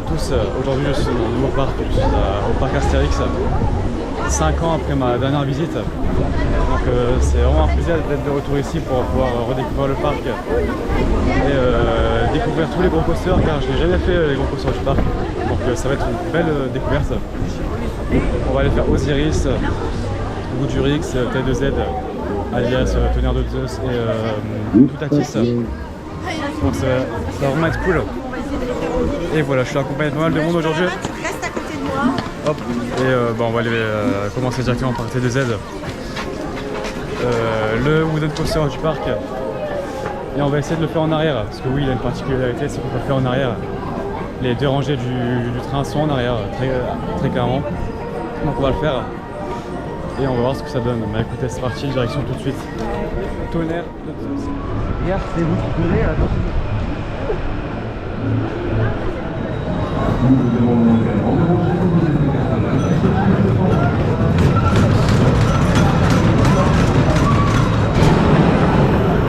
tous, aujourd'hui je suis dans un nouveau parc, je suis au parc Astérix, 5 ans après ma dernière visite. Donc c'est vraiment un plaisir d'être de retour ici pour pouvoir redécouvrir le parc et découvrir tous les gros coasters car je n'ai jamais fait les gros coasters du parc. Donc ça va être une belle découverte. On va aller faire Osiris, Goudurix, T2Z, alias Tonnerre de Zeus et Toutatis. Donc ça va vraiment être cool. Et voilà, je suis accompagné de pas mal de monde aujourd'hui. Reste à côté de moi. Hop. Et on va aller commencer directement par T2Z. Le wooden coaster du parc. Et on va essayer de le faire en arrière. Parce que oui, il a une particularité, c'est qu'on peut le faire en arrière. Les deux rangées du train sont en arrière, très clairement. Donc on va le faire. Et on va voir ce que ça donne. Bah écoutez, c'est parti, direction tout de suite. Tonnerre de Zeus. Regarde, c'est vous qui donnez, attention.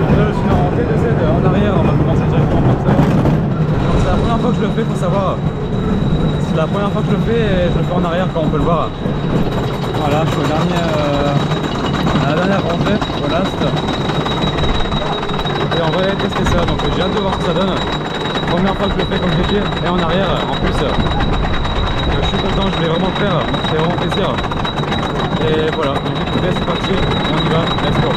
Je suis en T2Z en arrière, on va commencer directement par ça. C'est la première fois que je le fais, faut savoir. C'est la première fois que je le fais et je le fais en arrière comme on peut le voir. Voilà, je suis à la dernière rangée, au last. Et on va aller tester ça, donc j'ai hâte de voir ce que ça donne. Première fois que je le fais comme j'ai dit, et en arrière en plus. Donc, je suis content, je voulais vraiment le faire, donc c'est vraiment plaisir. Et voilà, donc écoutez, c'est parti, on y va, let's go.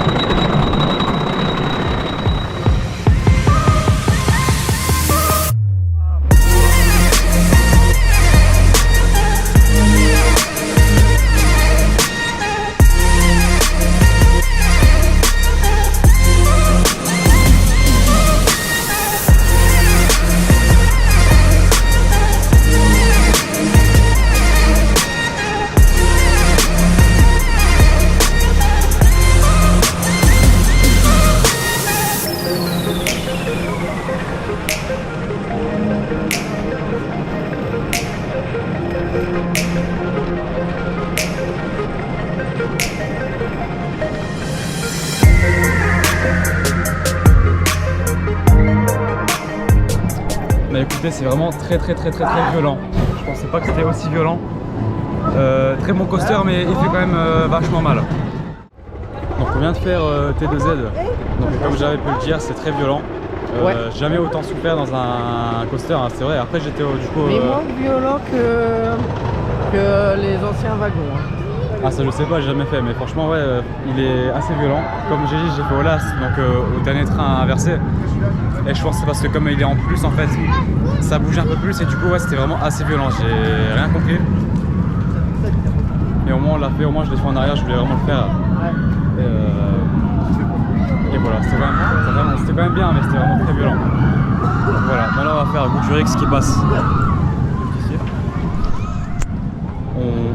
Mais écoutez, c'est vraiment très violent. Je pensais pas que c'était aussi violent. Très bon coaster, mais il fait quand même vachement mal. Donc on vient de faire T2Z. Donc comme j'avais pu le dire, c'est très violent. J'ai jamais autant souffert dans un coaster, hein, c'est vrai. Après j'étais du coup. Mais moins violent que les anciens wagons. Hein. Ah ça je sais pas, j'ai jamais fait, mais franchement ouais, il est assez violent. Comme j'ai dit, j'ai fait au last, donc au dernier train inversé. Et je pense que c'est parce que comme il est en plus en fait, ça bouge un peu plus et du coup ouais c'était vraiment assez violent, j'ai rien compris. Mais au moins on l'a fait, au moins je l'ai fait en arrière, je voulais vraiment le faire. Et voilà, c'était quand même bien, mais c'était vraiment très violent. Donc voilà, maintenant on va faire Goudurix qui passe ici.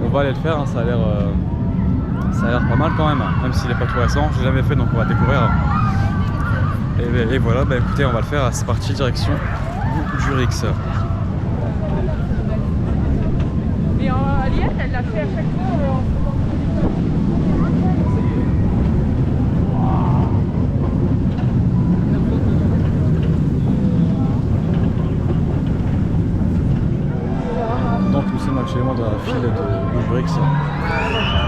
On va aller le faire, hein, ça a l'air pas mal quand même s'il n'est pas tout récent, j'ai jamais fait donc on va découvrir. Et voilà, bah écoutez, on va le faire, c'est parti, direction Goudurix. Mais Aliette, elle l'a fait à chaque fois. Donc nous sommes actuellement dans la file de Goudurix.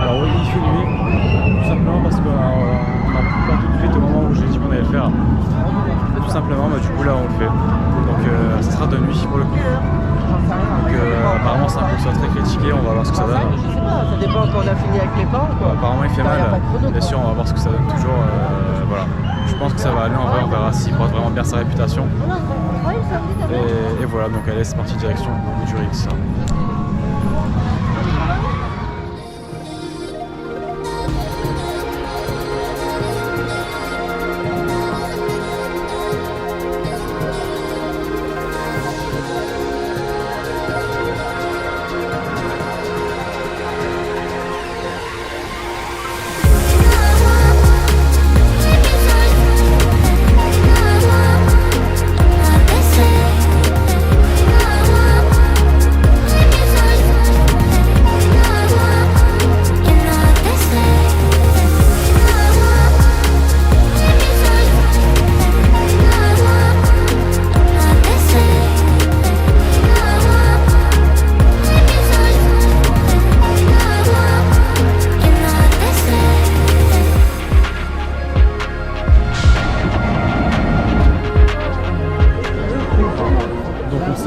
Alors oui, il fait nuit, tout simplement parce qu'on n'a pas tout de suite au moment où j'ai dit qu'on allait le faire. Tout simplement, bah, du coup là on le fait. Donc ça sera de nuit pour le coup. Donc apparemment c'est un coaster très critiqué, on va voir ce que ça donne. Je sais pas, ça dépend quand on a fini avec les parents quoi. Apparemment il fait mal, bien sûr on va voir ce que ça donne toujours. Voilà. Je pense que ça va aller en vrai, on verra s'il porte vraiment bien sa réputation. Et voilà, donc allez c'est parti direction Goudurix.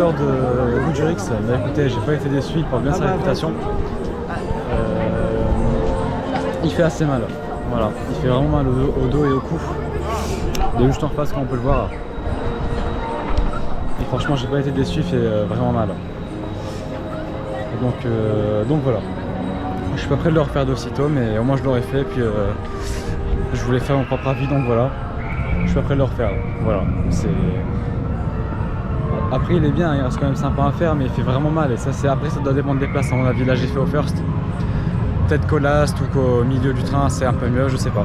sponsor de Woodurix. Bah écoutez, j'ai pas été déçu, il porte bien sa réputation. Il fait assez mal, voilà, il fait vraiment mal au dos et au cou. Il est juste en face comme on peut le voir. Et franchement j'ai pas été déçu, il fait vraiment mal. Donc voilà. Je suis pas prêt de le refaire d'aussitôt, mais au moins je l'aurais fait, puis je voulais faire mon propre avis, donc voilà. Je suis pas prêt de le refaire, voilà. Après il est bien, il reste quand même sympa à faire, mais il fait vraiment mal, et ça doit dépendre des places à mon avis. Là j'ai fait au first, peut-être qu'au last ou qu'au milieu du train c'est un peu mieux, je sais pas.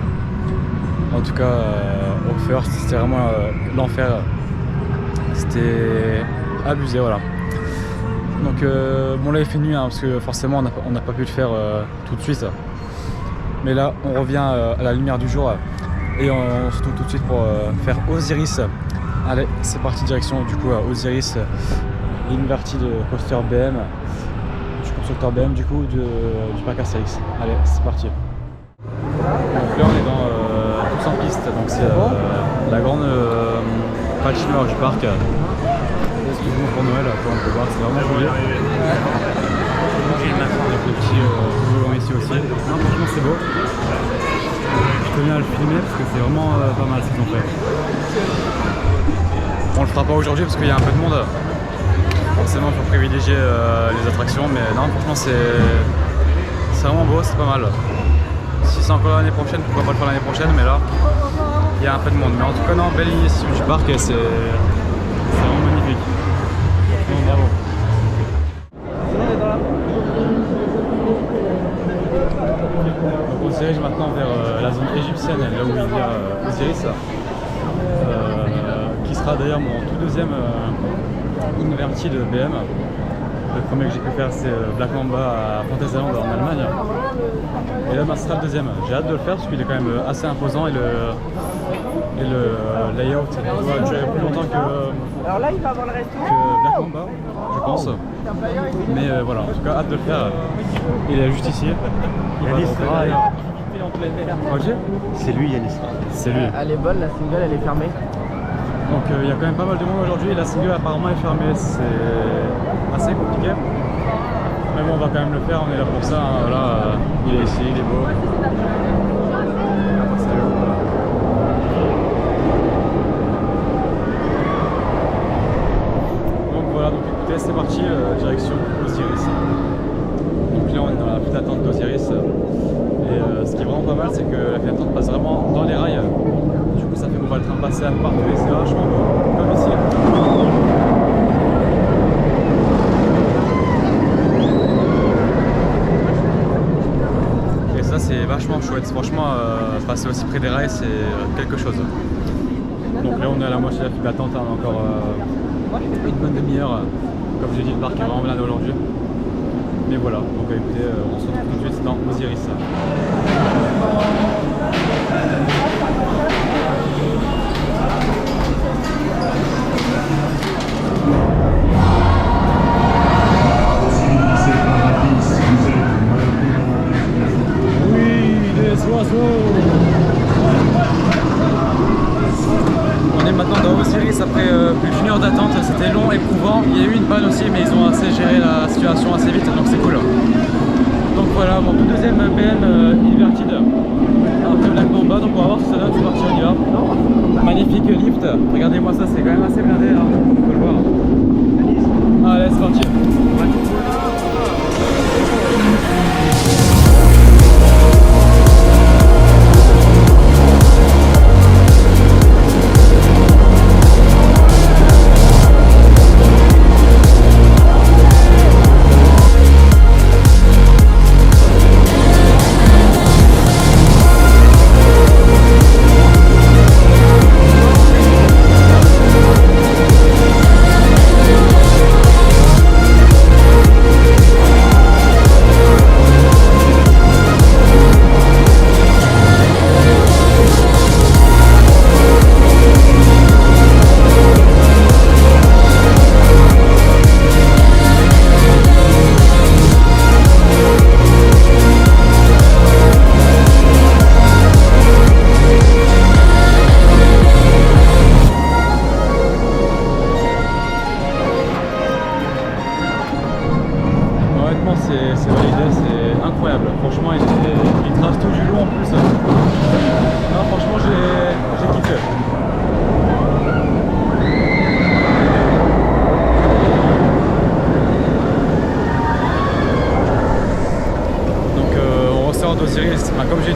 En tout cas au first c'était vraiment l'enfer, c'était abusé, voilà. Donc bon là il fait nuit hein, parce que forcément on n'a pas pu le faire tout de suite, mais là on revient à la lumière du jour et on se retrouve tout de suite pour faire Osiris. Allez, c'est parti, direction du coup Osiris, Inverted Coaster BM, du constructeur BM du coup du parc Astérix. Allez, c'est parti. Donc là on est dans Tous en piste, donc c'est la grande patinoire du parc. Excuse-moi pour Noël, comme on peut voir, c'est vraiment joli. Avec le petit volant ici aussi. Non, franchement c'est beau. Je tenais à le filmer parce que c'est vraiment pas mal ce qu'ils ont fait. On le fera pas aujourd'hui parce qu'il y a un peu de monde. Forcément il faut privilégier les attractions, mais non franchement c'est vraiment beau, c'est pas mal. Si c'est encore l'année prochaine, pourquoi pas le faire l'année prochaine, mais là il y a un peu de monde. Mais en tout cas non, belle initiative du parc et c'est vraiment magnifique. Franchement bravo. Donc on se dirige maintenant vers la zone égyptienne, là où il y a Osiris. Qui sera d'ailleurs mon tout deuxième Inverted BM. Le premier que j'ai pu faire c'est Black Mamba à Phantasialand en Allemagne. Et là ce sera le deuxième. J'ai hâte de le faire parce qu'il est quand même assez imposant et le layout doit durer plus longtemps que Alors là, il va avoir le resto. Black Mamba, je pense. Mais voilà, en tout cas hâte de le faire. Il est juste ici. Yanis, c'est lui Yanis. C'est lui. Elle est bonne, la single, elle est fermée. Donc il y a quand même pas mal de monde aujourd'hui et la single apparemment est fermée, c'est assez compliqué. Mais bon on va quand même le faire, on est là pour ça, hein. Voilà, il est ici, il est beau. Donc voilà, donc écoutez c'est parti, direction Osiris. Donc là on est dans la file d'attente d'Osiris. Et ce qui est vraiment pas mal c'est que la file d'attente passe vraiment dans les rails. Du coup ça fait qu'on va le train passer un peu partout et c'est vachement beau, comme ici. Et ça c'est vachement chouette, franchement passer aussi près des rails c'est quelque chose. Donc là on est à la moitié de la file d'attente, hein, encore une bonne demi-heure. Comme j'ai dit le parc est vraiment blindé aujourd'hui. Mais voilà, donc écoutez, on se retrouve tout de suite dans Osiris. On est maintenant dans Osiris après plus d'une heure d'attente, c'était long, éprouvant. Il y a eu une panne aussi, mais ils ont assez géré la situation assez vite, donc c'est cool. Donc voilà, mon tout deuxième BM Inverted après Black Mamba, donc on va voir si ça donne, c'est parti, on y va. Magnifique lift, regardez-moi ça, c'est quand même assez blindé, hein, on peut le voir. Allez, c'est parti.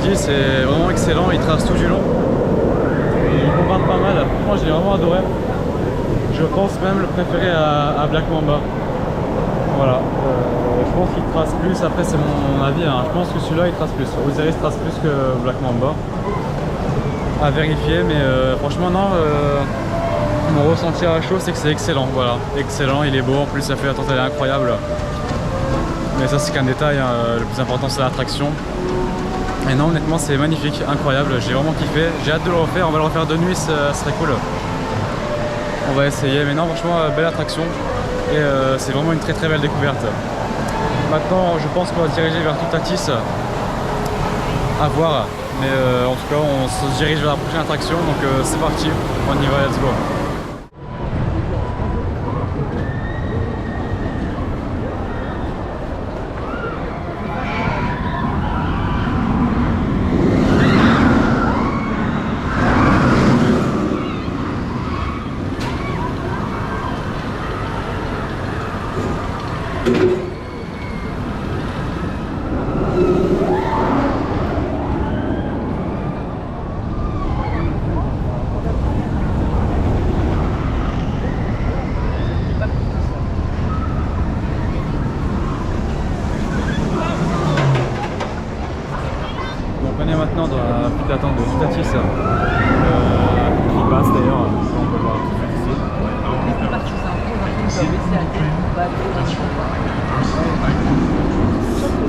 dis, c'est vraiment excellent, il trace tout du long. Et il bombarde pas mal. Moi j'ai vraiment adoré. Je pense même le préférer à Black Mamba. Voilà. Je pense qu'il trace plus, après c'est mon avis, hein. Je pense que celui-là il trace plus. Osiris trace plus que Black Mamba. À vérifier, mais franchement non. Mon ressenti à chaud c'est que c'est excellent. Voilà. Excellent, il est beau, en plus ça fait la tente elle est incroyable. Mais ça c'est qu'un détail, hein. Le plus important c'est l'attraction. Et non, honnêtement c'est magnifique, incroyable, j'ai vraiment kiffé. J'ai hâte de le refaire, on va le refaire de nuit, ça serait cool. On va essayer, mais non franchement belle attraction. Et c'est vraiment une très très belle découverte. Maintenant je pense qu'on va se diriger vers Toutatis. À voir. Mais en tout cas on se dirige vers la prochaine attraction, donc c'est parti, on y va, let's go. On est maintenant dans la file d'attente de Toutatis, qui passe d'ailleurs, on peut voir tout ici.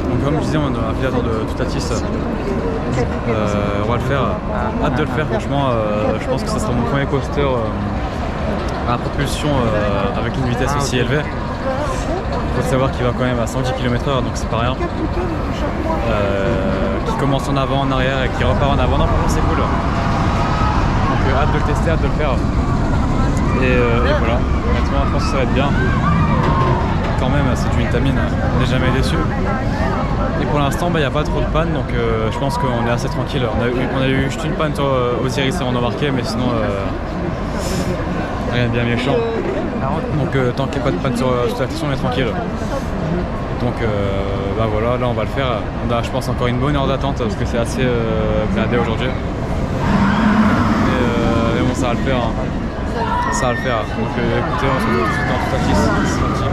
Donc comme je disais, on est dans la file d'attente de Toutatis. On va le faire, hâte de le faire franchement. Je pense que ça sera mon premier coaster à propulsion avec une vitesse aussi élevée. Il faut savoir qu'il va quand même à 110 km/h, donc c'est pas rien. Qui commence en avant, en arrière et qui repart en avant, non franchement c'est cool. Donc hâte de le tester, hâte de le faire. Et voilà, honnêtement je pense que ça va être bien. Quand même c'est du Intamin, on n'est jamais déçu. Et pour l'instant il n'y a pas trop de panne, donc je pense qu'on est assez tranquille. On a eu juste une panne sur Osiris avant d'embarquer, mais sinon rien de bien méchant. Donc tant qu'il n'y a pas de panne sur l'attraction, on est tranquille. Donc bah voilà, là on va le faire. On a je pense encore une bonne heure d'attente parce que c'est assez blindé aujourd'hui. Mais bon ça va le faire, hein. Ça va le faire. Donc écoutez, on se retrouve tout de suite dans Toutatis. C'est parti.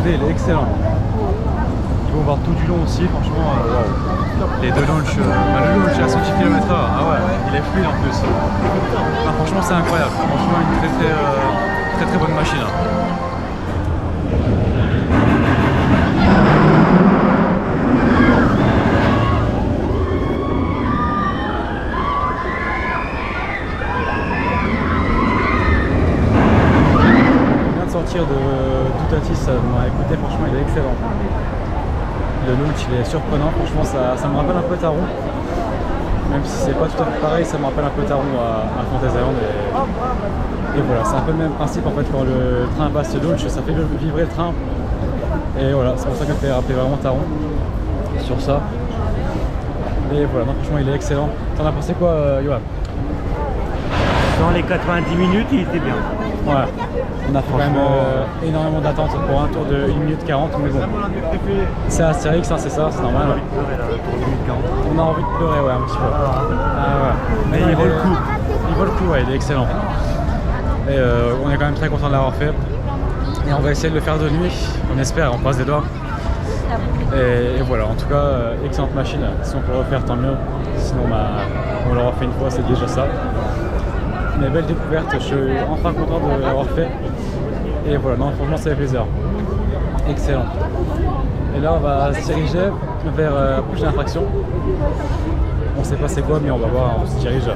Il est excellent. Ils vont voir tout du long aussi, franchement. Wow. Les deux launches, le launch à 110 km/h, ah ouais, il est fluide en plus. Ah, franchement, c'est incroyable. Franchement, une très bonne machine. On vient de sortir de Toutatis, écoutez, franchement, il est excellent. de Loulch, il est surprenant. Franchement, ça me rappelle un peu Taron. Même si c'est pas tout à fait pareil, ça me rappelle un peu Taron à Fantasyland. Et voilà, c'est un peu le même principe en fait quand le train passe de Loulch, ça fait vibrer le train. Et voilà, c'est pour ça que ça me fait rappeler vraiment Taron sur ça. Et voilà, non, franchement il est excellent. T'en as pensé quoi Johan? Dans les 90 minutes, il était bien. Ouais, on a fait quand même énormément d'attente pour un tour de 1 minute 40, mais bon. C'est Astérix, hein, c'est ça, c'est normal. On a envie de pleurer, ouais, un petit peu. Ouais. Mais il vaut le coup. Il vaut le coup, ouais, il est excellent. Et on est quand même très content de l'avoir fait. Et on va essayer de le faire de nuit, on espère, on passe des doigts. Et voilà, en tout cas, excellente machine. Si on peut refaire, tant mieux. Sinon, on l'aura fait une fois, c'est déjà ça. Mais belle découverte, je suis enfin content de l'avoir fait. Et voilà, non, franchement, ça fait plaisir. Excellent. Et là, on va se diriger vers la prochaine attraction. On sait pas c'est quoi, mais on va voir, on se dirige.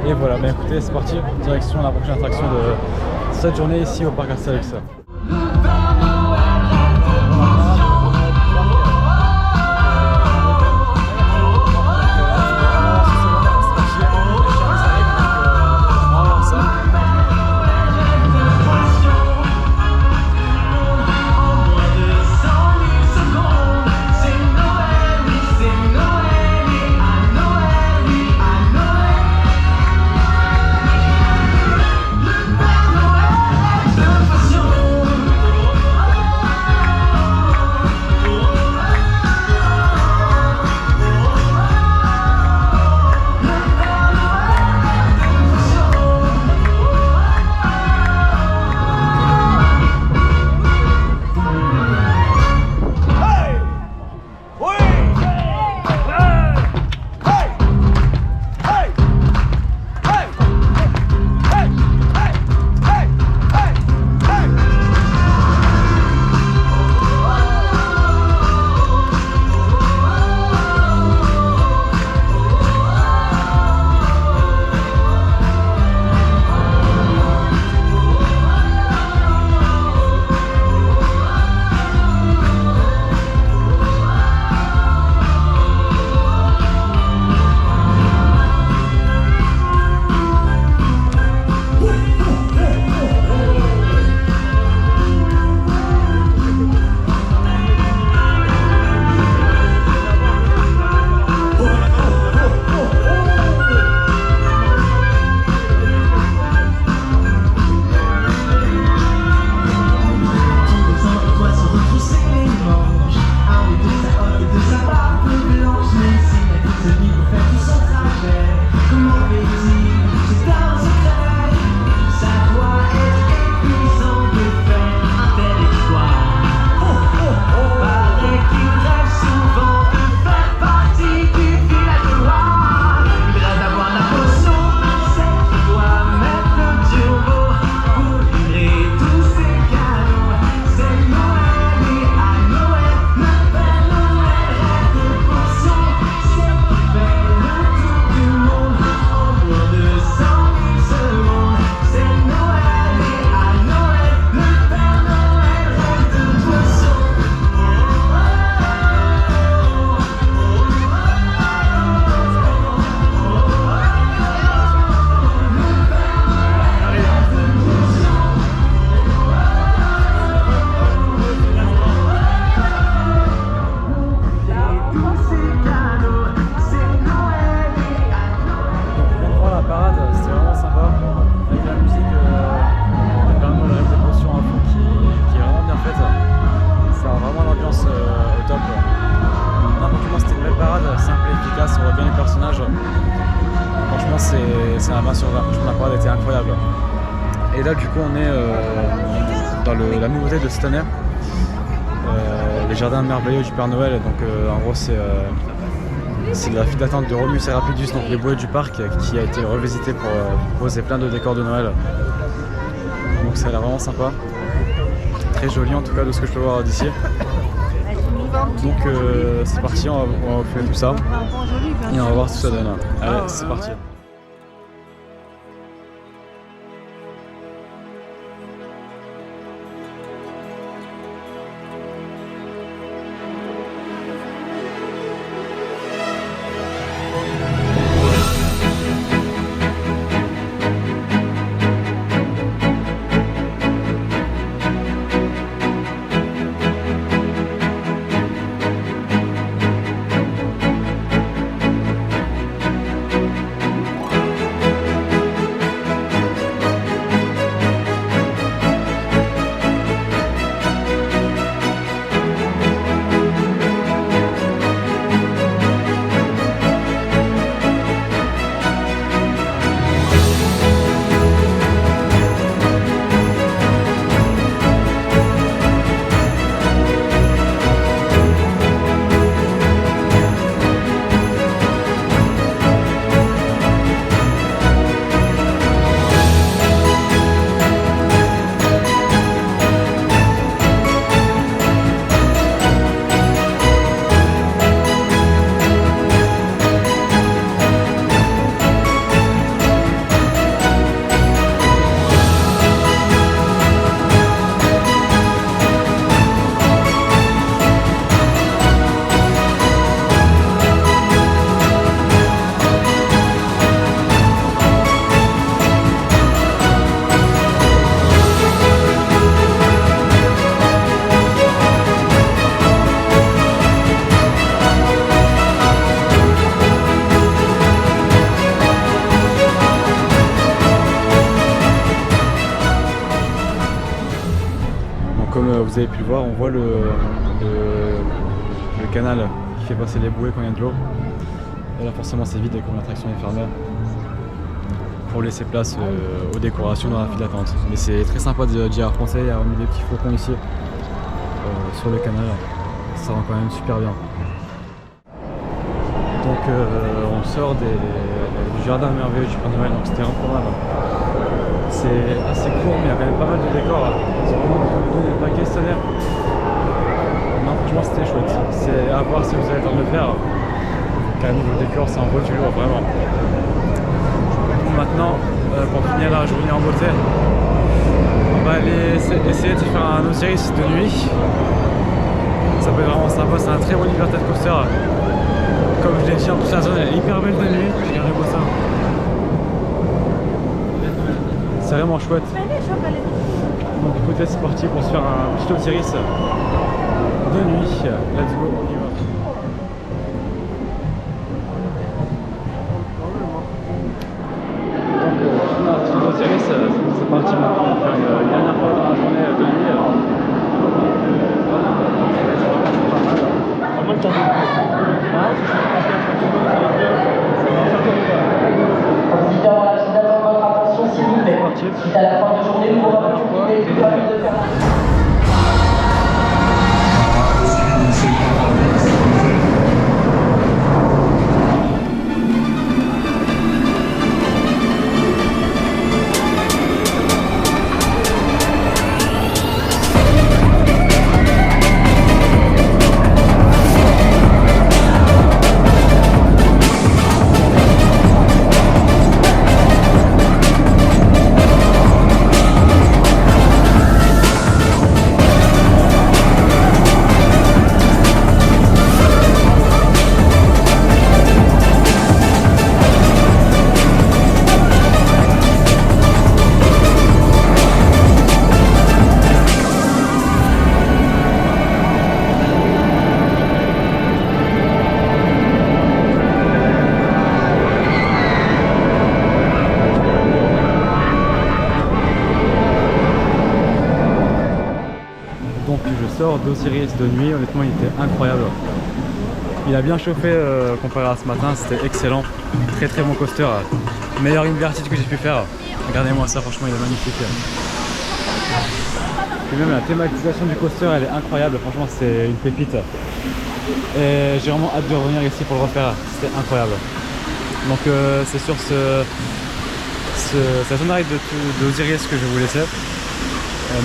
Et voilà, mais écoutez, c'est parti. Direction la prochaine attraction de cette journée ici au parc Astérix. c'est un 20 sur 20. Franchement, la parade était incroyable. Et là, du coup, on est dans la nouveauté de cette année, les jardins merveilleux du Père Noël. Donc, en gros, c'est la file d'attente de Romus et Rapidus, donc les bouées du parc, qui a été revisité pour poser plein de décors de Noël. Donc, ça a l'air vraiment sympa. Très joli, en tout cas, de ce que je peux voir d'ici. Donc c'est parti, on va faire tout ça et on va voir ce que ça donne. Allez, c'est parti. vous avez pu le voir, on voit le canal qui fait passer les bouées quand il y a de l'eau. Et là forcément c'est vide et comme l'attraction est fermée pour laisser place aux décorations dans la file d'attente. Mais c'est très sympa d'y avoir pensé, il y a mis des petits flocons ici sur le canal, ça rend quand même super bien. Donc on sort du jardin merveilleux du Père Noël, donc c'était vraiment pas mal. C'est assez court mais il y a quand même pas mal de décors. C'est vraiment le paquet solaire. Non franchement c'était chouette. C'est à voir si vous avez le temps de le faire. Car niveau décor ça envoie du lourd vraiment. Bon, maintenant pour finir la journée en beauté, on va aller essayer de faire un Osiris de nuit. Ça peut être vraiment sympa, c'est un très bon Libertad Coaster. Comme je l'ai dit, en plus la zone est hyper belle de nuit, regardez-moi ça. C'est vraiment chouette. Donc écoutez, c'est parti pour se faire un petit Osiris de nuit. Let's go, on y va. Donc Osiris, c'est parti maintenant. On va faire une dernière fois dans la journée de nuit. Si à la fin de journée, nous aurons profité de famille de faire d'Osiris de nuit, honnêtement il était incroyable. Il a bien chauffé comparé à ce matin, c'était excellent. Très très bon coaster. Meilleur inverted que j'ai pu faire. Regardez-moi ça, franchement il est magnifique. Et même la thématisation du coaster elle est incroyable, franchement c'est une pépite. Et j'ai vraiment hâte de revenir ici pour le refaire, c'était incroyable. Donc c'est sur cette zone d'arrêt d'Osiris que je vais vous laisser.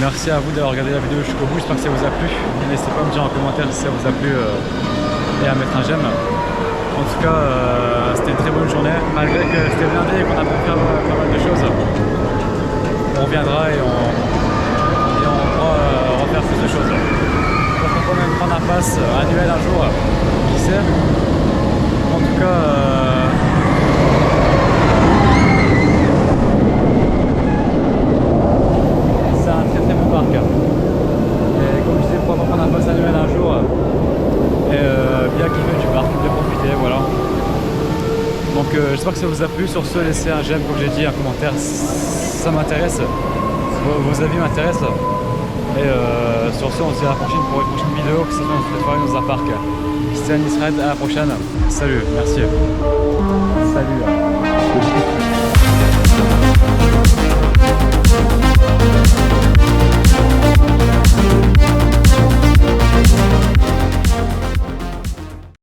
Merci à vous d'avoir regardé la vidéo jusqu'au bout, j'espère que ça vous a plu. N'hésitez pas à me dire en commentaire si ça vous a plu et à mettre un j'aime. En tout cas, c'était une très bonne journée, malgré que c'était blindé et qu'on a pu faire pas mal de choses. On reviendra et on pourra refaire plus de choses. Pourquoi pas même prendre un pass annuel un jour, qui sait. En tout cas, c'est un très très bon parc. Et comme je disais, pourquoi pas prendre un pass annuel un jour et bien kiffer du parc, bien profiter, voilà. Donc j'espère que ça vous a plu. Sur ce, laissez un j'aime, comme j'ai dit, un commentaire, ça m'intéresse, vos avis m'intéressent. Et sur ce, on se dit à la prochaine pour une prochaine vidéo, que ce soit cette fois dans un parc. C'était Anis Red, à la prochaine. Salut, merci. Salut.